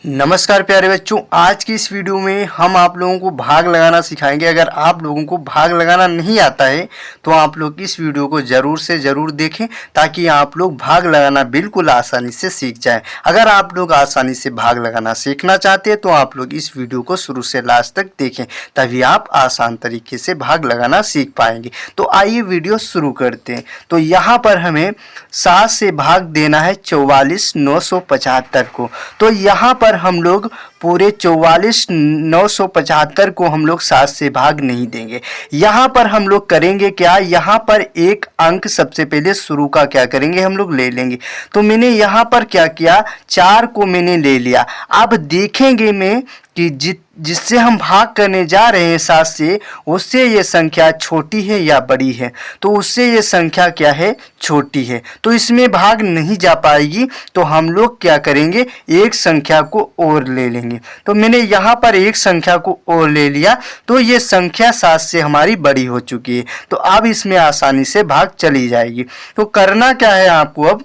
नमस्कार प्यारे बच्चों, आज की इस वीडियो में हम आप लोगों को भाग लगाना सिखाएंगे। अगर आप लोगों को भाग लगाना नहीं आता है तो आप लोग इस वीडियो को ज़रूर से ज़रूर देखें ताकि आप लोग भाग लगाना बिल्कुल आसानी से सीख जाएं। अगर आप लोग आसानी से भाग लगाना सीखना चाहते हैं तो आप लोग इस वीडियो को शुरू से लास्ट तक देखें, तभी आप आसान तरीके से भाग लगाना सीख पाएंगे। तो आइए वीडियो शुरू करते हैं। तो यहाँ पर हमें 7 से भाग देना है 44,975 को। तो यहाँ पर हम लोग पूरे 44,975 को हम लोग 7 से भाग नहीं देंगे। यहाँ पर हम लोग करेंगे क्या, यहाँ पर एक अंक सबसे पहले शुरू का क्या करेंगे, हम लोग ले लेंगे। तो मैंने यहाँ पर क्या किया, 4 को मैंने ले लिया। अब देखेंगे मैं कि जिससे हम भाग करने जा रहे हैं 7 से, उससे ये संख्या छोटी है या बड़ी है। तो उससे ये संख्या क्या है, छोटी है, तो इसमें भाग नहीं जा पाएगी। तो हम लोग क्या करेंगे, एक संख्या को और ले लेंगे। तो मैंने यहाँ पर एक संख्या को और ले लिया, तो ये संख्या 7 से हमारी बड़ी हो चुकी है। तो अब इसमें आसानी से भाग चली जाएगी। तो करना क्या है आपको, अब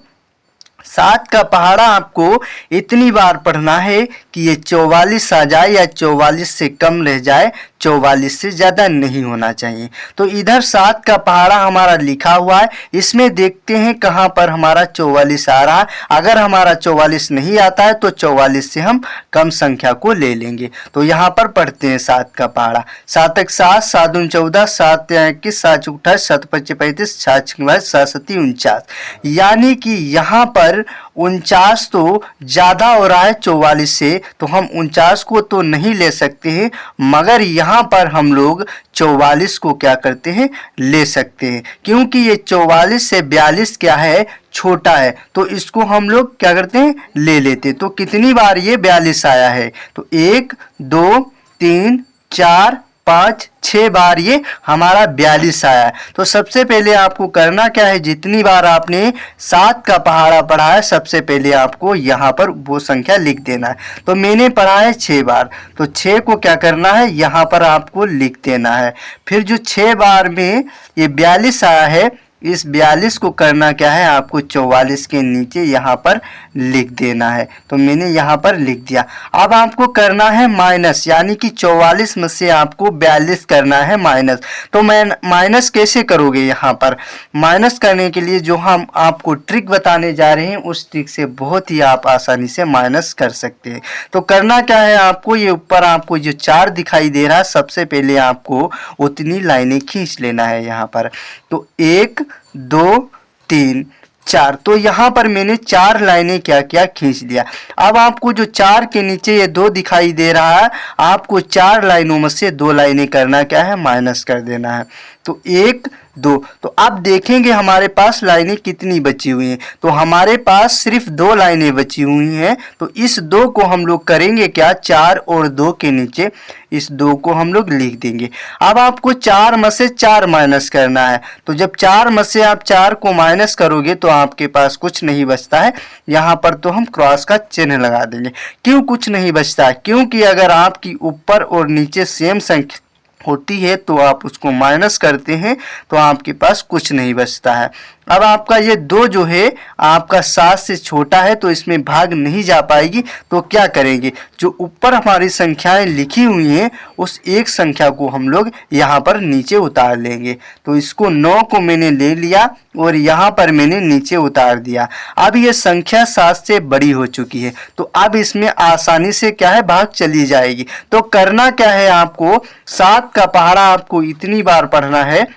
7 का पहाड़ा आपको इतनी बार पढ़ना है कि ये 44 आ जाए या 44 से कम रह जाए, 44 से ज़्यादा नहीं होना चाहिए। तो इधर 7 का पहाड़ा हमारा लिखा हुआ है, इसमें देखते हैं कहाँ पर हमारा 44 आ रहा है। अगर हमारा 44 नहीं आता है तो 44 से हम कम संख्या को ले लेंगे। तो यहाँ पर पढ़ते हैं 7 का पहाड़ा। 7 एक 7, 7 दूनी 14, 7 या 21, 7 चौक 28, 7 पच्चीस 35, 7 छक्के 7 सत्ती 49। यानी कि यहाँ पर 49 तो ज़्यादा हो रहा है 44 से, तो हम 49 को तो नहीं ले सकते हैं, मगर यहाँ पर हम लोग 44 को क्या करते हैं, ले सकते हैं। क्योंकि ये 44 से 42 क्या है, छोटा है, तो इसको हम लोग क्या करते हैं, ले लेते हैं। तो कितनी बार ये 42 आया है, तो 1 2 3 4 5 6 बार ये हमारा 42 आया है। तो सबसे पहले आपको करना क्या है, जितनी बार आपने 7 का पहाड़ा पढ़ा है सबसे पहले आपको यहाँ पर वो संख्या लिख देना है। तो मैंने पढ़ा है 6 बार, तो 6 को क्या करना है, यहाँ पर आपको लिख देना है। फिर जो 6 बार में ये 42 आया है, इस 42 को करना क्या है, आपको 44 के नीचे यहाँ पर लिख देना है। तो मैंने यहाँ पर लिख दिया। अब आपको करना है माइनस, यानी कि 44 में से आपको 42 करना है माइनस। तो मैं माइनस कैसे करोगे, यहाँ पर माइनस करने के लिए जो हम आपको ट्रिक बताने जा रहे हैं, उस ट्रिक से बहुत ही आप आसानी से माइनस कर सकते हैं। तो करना क्या है आपको, ये ऊपर आपको जो 4 दिखाई दे रहा है, सबसे पहले आपको उतनी लाइनें खींच लेना है यहाँ पर। तो 1 2 3 4, तो यहाँ पर मैंने 4 लाइनें क्या किया, खींच लिया। अब आपको जो 4 के नीचे ये 2 दिखाई दे रहा है, आपको 4 लाइनों में से 2 लाइनें करना क्या है, माइनस कर देना है। तो 1 2, तो अब देखेंगे हमारे पास लाइनें कितनी बची हुई हैं। तो हमारे पास सिर्फ 2 लाइनें बची हुई हैं। तो इस 2 को हम लोग करेंगे क्या, 4 और 2 के नीचे इस 2 को हम लोग लिख देंगे। अब आपको 4 में से 4 माइनस करना है। तो जब 4 में से आप 4 को माइनस करोगे तो आपके पास कुछ नहीं बचता है। यहाँ पर तो हम क्रॉस का चिन्ह लगा देंगे। क्यों कुछ नहीं बचता है, क्योंकि अगर आपकी ऊपर और नीचे सेम संख्या होती है तो आप उसको माइनस करते हैं तो आपके पास कुछ नहीं बचता है। अब आपका ये 2 जो है आपका 7 से छोटा है, तो इसमें भाग नहीं जा पाएगी। तो क्या करेंगे, जो ऊपर हमारी संख्याएं लिखी हुई हैं उस एक संख्या को हम लोग यहाँ पर नीचे उतार लेंगे। तो इसको 9 को मैंने ले लिया और यहाँ पर मैंने नीचे उतार दिया। अब ये संख्या 7 से बड़ी हो चुकी है, तो अब इसमें आसानी से क्या है, भाग चली जाएगी। तो करना क्या है आपको, 7 का पहाड़ा आपको इतनी बार पढ़ना है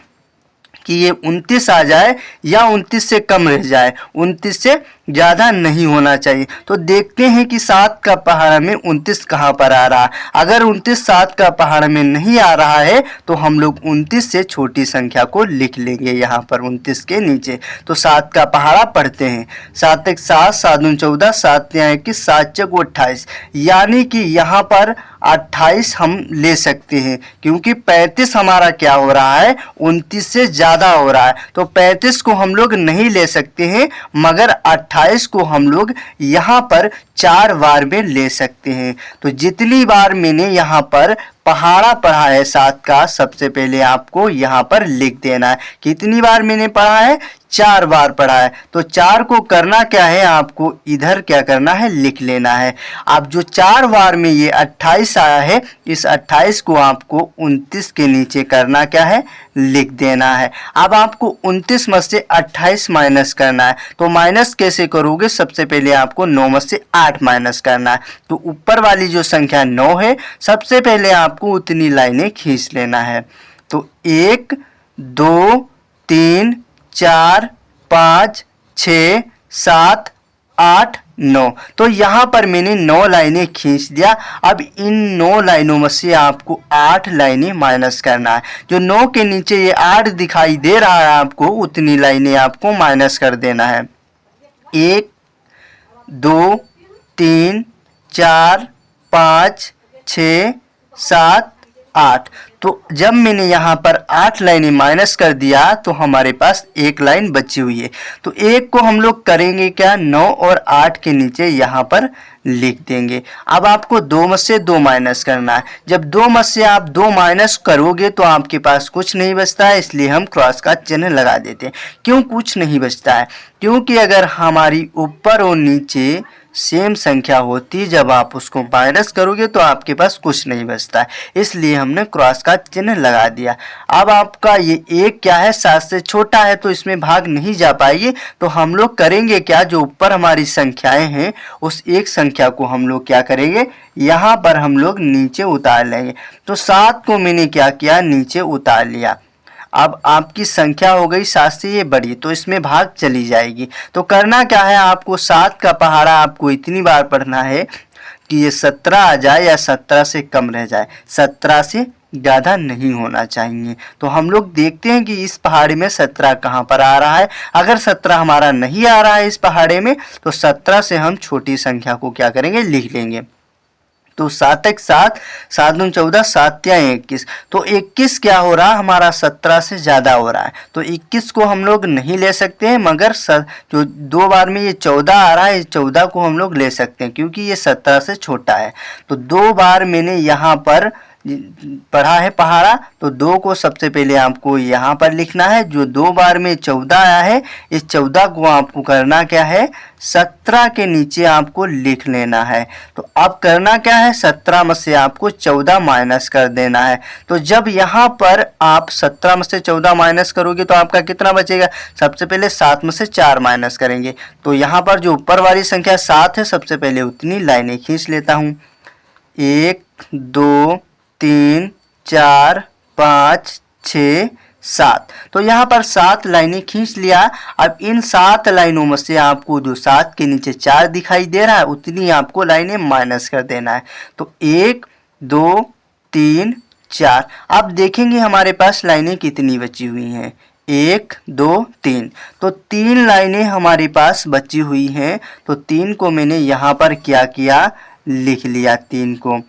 कि ये 29 आ जाए या 29 से कम रह जाए, 29 से ज़्यादा नहीं होना चाहिए। तो देखते हैं कि 7 का पहाड़ा में 29 कहाँ पर आ रहा है। अगर 29 7 का पहाड़ा में नहीं आ रहा है तो हम लोग 29 से छोटी संख्या को लिख लेंगे यहाँ पर 29 के नीचे। तो 7 का पहाड़ा पढ़ते हैं। 7 एक 7, 7 दूनी 14, 7 या 21, 7 चौक 28। यानी कि यहाँ पर 28 हम ले सकते हैं, क्योंकि 35 हमारा क्या हो रहा है, 29 से ज़्यादा हो रहा है। तो 35 को हम लोग नहीं ले सकते हैं, मगर 28 को हम लोग यहाँ पर 4 बार में ले सकते हैं। तो जितनी बार मैंने यहाँ पर पहाड़ा पढ़ा है 7 का, सबसे पहले आपको यहाँ पर लिख देना है। कितनी बार मैंने पढ़ा है? 4 बार पढ़ा है। तो 4 को करना क्या है, आपको इधर क्या करना है, लिख लेना है। अब जो 4 बार में ये 28 आया है, इस 28 को आपको 29 के नीचे करना क्या है, लिख देना है। अब आपको 29 में से 28 माइनस करना है। तो माइनस कैसे करोगे, सबसे पहले आपको 9 में से 8 माइनस करना है। तो ऊपर वाली जो संख्या 9 है, सबसे पहले आपको उतनी लाइनें खींच लेना है। तो 1 2 3 4 5 6 7 8 9, तो यहाँ पर मैंने 9 लाइनें खींच दिया। अब इन 9 लाइनों में से आपको 8 लाइनें माइनस करना है। जो 9 के नीचे ये 8 दिखाई दे रहा है आपको, उतनी लाइनें आपको माइनस कर देना है। 1 2 3 4 5 6 7 8। तो जब मैंने यहाँ पर 8 लाइनें माइनस कर दिया तो हमारे पास 1 लाइन बची हुई है। तो 1 को हम लोग करेंगे क्या, 9 और 8 के नीचे यहाँ पर लिख देंगे। अब आपको 2 में से 2 माइनस करना है। जब 2 में से आप 2 माइनस करोगे तो आपके पास कुछ नहीं बचता है, इसलिए हम क्रॉस का चिन्ह लगा देते हैं। क्यों कुछ नहीं बचता है? क्योंकि अगर हमारी ऊपर और नीचे सेम संख्या होती, जब आप उसको माइनस करोगे तो आपके पास कुछ नहीं बचता है, इसलिए हमने क्रॉस का चिन्ह लगा दिया। अब आपका ये 1 क्या है, 7 से छोटा है, तो इसमें भाग नहीं जा पाएगी। तो हम लोग करेंगे क्या, जो ऊपर हमारी संख्याएं हैं उस एक संख्या को हम लोग क्या करेंगे, यहाँ पर हम लोग नीचे उतार लेंगे। तो 7 को मैंने क्या किया, नीचे उतार लिया। अब आपकी संख्या हो गई 7 से ये बड़ी, तो इसमें भाग चली जाएगी। तो करना क्या है, आपको 7 का पहाड़ा आपको इतनी बार पढ़ना है कि ये 17 आ जाए या 17 से कम रह जाए, 17 से ज़्यादा नहीं होना चाहिए। तो हम लोग देखते हैं कि इस पहाड़े में 17 कहाँ पर आ रहा है। अगर 17 हमारा नहीं आ रहा है इस पहाड़े में, तो 17 से हम छोटी संख्या को क्या करेंगे, लिख लेंगे। तो 7 एक 7, 7 दूनी 14, 7 तिया 21। तो 21 क्या हो रहा है, हमारा 17 से ज़्यादा हो रहा है। तो 21 को हम लोग नहीं ले सकते हैं, मगर जो 2 बार में ये 14 आ रहा है, इस 14 को हम लोग ले सकते हैं क्योंकि ये 17 से छोटा है। तो 2 बार मैंने यहाँ पर पढ़ा है पहाड़ा, तो 2 को सबसे पहले आपको यहाँ पर लिखना है। जो 2 बार में 14 आया है, इस 14 को आपको करना क्या है, 17 के नीचे आपको लिख लेना है। तो अब करना क्या है, 17 में से आपको 14 माइनस कर देना है। तो जब यहाँ पर आप 17 में से 14 माइनस करोगे तो आपका कितना बचेगा, सबसे पहले 7 में से 4 माइनस करेंगे। तो यहाँ पर जो ऊपर वाली संख्या 7 है, सबसे पहले उतनी लाइनें खींच लेता हूँ। 1 2 3 4 5 6 7। तो यहाँ पर 7 लाइनें खींच लिया। अब इन 7 लाइनों में से आपको जो 7 के नीचे 4 दिखाई दे रहा है, उतनी आपको लाइनें माइनस कर देना है। तो 1 2 3 4। अब देखेंगे हमारे पास लाइनें कितनी बची हुई हैं, 1 2 3। तो 3 लाइनें हमारे पास बची हुई हैं। तो 3 को मैंने यहाँ पर क्या किया, लिख लिया 3 को।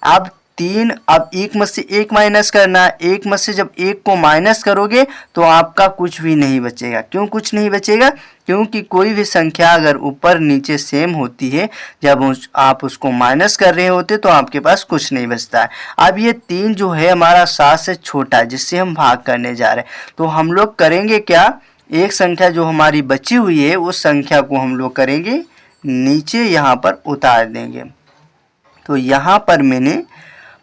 अब 3, अब 1 में से 1 माइनस करना है। 1 में से जब 1 को माइनस करोगे तो आपका कुछ भी नहीं बचेगा। क्यों कुछ नहीं बचेगा, क्योंकि कोई भी संख्या अगर ऊपर नीचे सेम होती है, जब आप उसको माइनस कर रहे होते तो आपके पास कुछ नहीं बचता है। अब ये 3 जो है हमारा 7 से छोटा है, जिससे हम भाग करने जा रहे हैं। तो हम लोग करेंगे क्या, एक संख्या जो हमारी बची हुई है उस संख्या को हम लोग करेंगे नीचे यहाँ पर उतार देंगे। तो यहाँ पर मैंने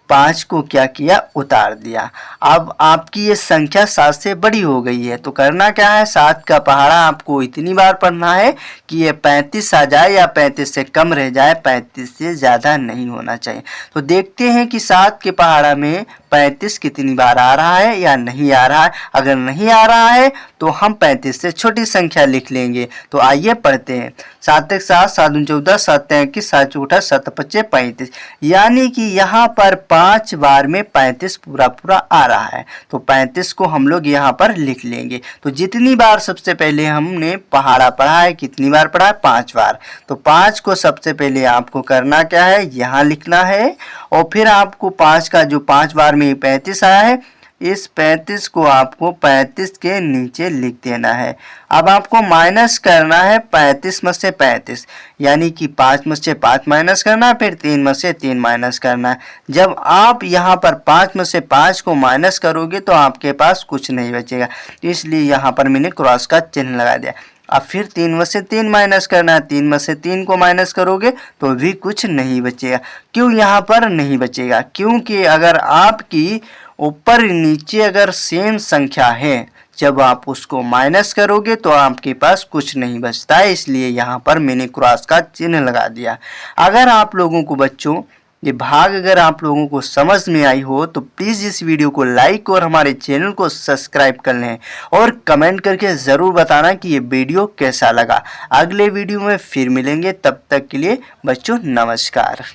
5 को क्या किया, उतार दिया। अब आपकी ये संख्या 7 से बड़ी हो गई है। तो करना क्या है, 7 का पहाड़ा आपको इतनी बार पढ़ना है कि ये 35 आ जाए या 35 से कम रह जाए, 35 से ज़्यादा नहीं होना चाहिए। तो देखते हैं कि 7 के पहाड़ा में 35 कितनी बार आ रहा है या नहीं आ रहा है। अगर नहीं आ रहा है तो हम 35 से छोटी संख्या लिख लेंगे। तो आइए पढ़ते हैं। 7 एक 7, 7 दूनी 14, 7 तिया 21, 7 चौका 7 पच्चे 35। यानी कि यहाँ पर 5 बार में 35 पूरा पूरा आ रहा है। तो 35 को हम लोग यहाँ पर लिख लेंगे। तो जितनी बार सबसे पहले हमने पहाड़ा पढ़ा है, कितनी बार पढ़ा है, 5 बार। तो 5 को सबसे पहले आपको करना क्या है, यहाँ लिखना है। और फिर आपको 5 का जो 5 बार में 35 आया है, इस 35 को आपको 35 के नीचे लिख देना है। अब आपको माइनस करना है 35 में से 35, यानी कि 5 में से 5 माइनस करना है, फिर 3 में से 3 माइनस करना है। जब आप यहाँ पर 5 में से 5 को माइनस करोगे तो आपके पास कुछ नहीं बचेगा, इसलिए यहाँ पर मैंने क्रॉस का चिन्ह लगा दिया। अब फिर 3 में से 3 माइनस करना है, 3 में से 3 को माइनस करोगे तो भी कुछ नहीं बचेगा। क्यों यहाँ पर नहीं बचेगा? क्योंकि अगर आपकी ऊपर नीचे अगर सेम संख्या है, जब आप उसको माइनस करोगे तो आपके पास कुछ नहीं बचता है, इसलिए यहाँ पर मैंने क्रॉस का चिन्ह लगा दिया। अगर आप लोगों को बच्चों ये भाग अगर आप लोगों को समझ में आई हो तो प्लीज़ इस वीडियो को लाइक और हमारे चैनल को सब्सक्राइब कर लें और कमेंट करके ज़रूर बताना कि ये वीडियो कैसा लगा। अगले वीडियो में फिर मिलेंगे, तब तक के लिए बच्चों नमस्कार।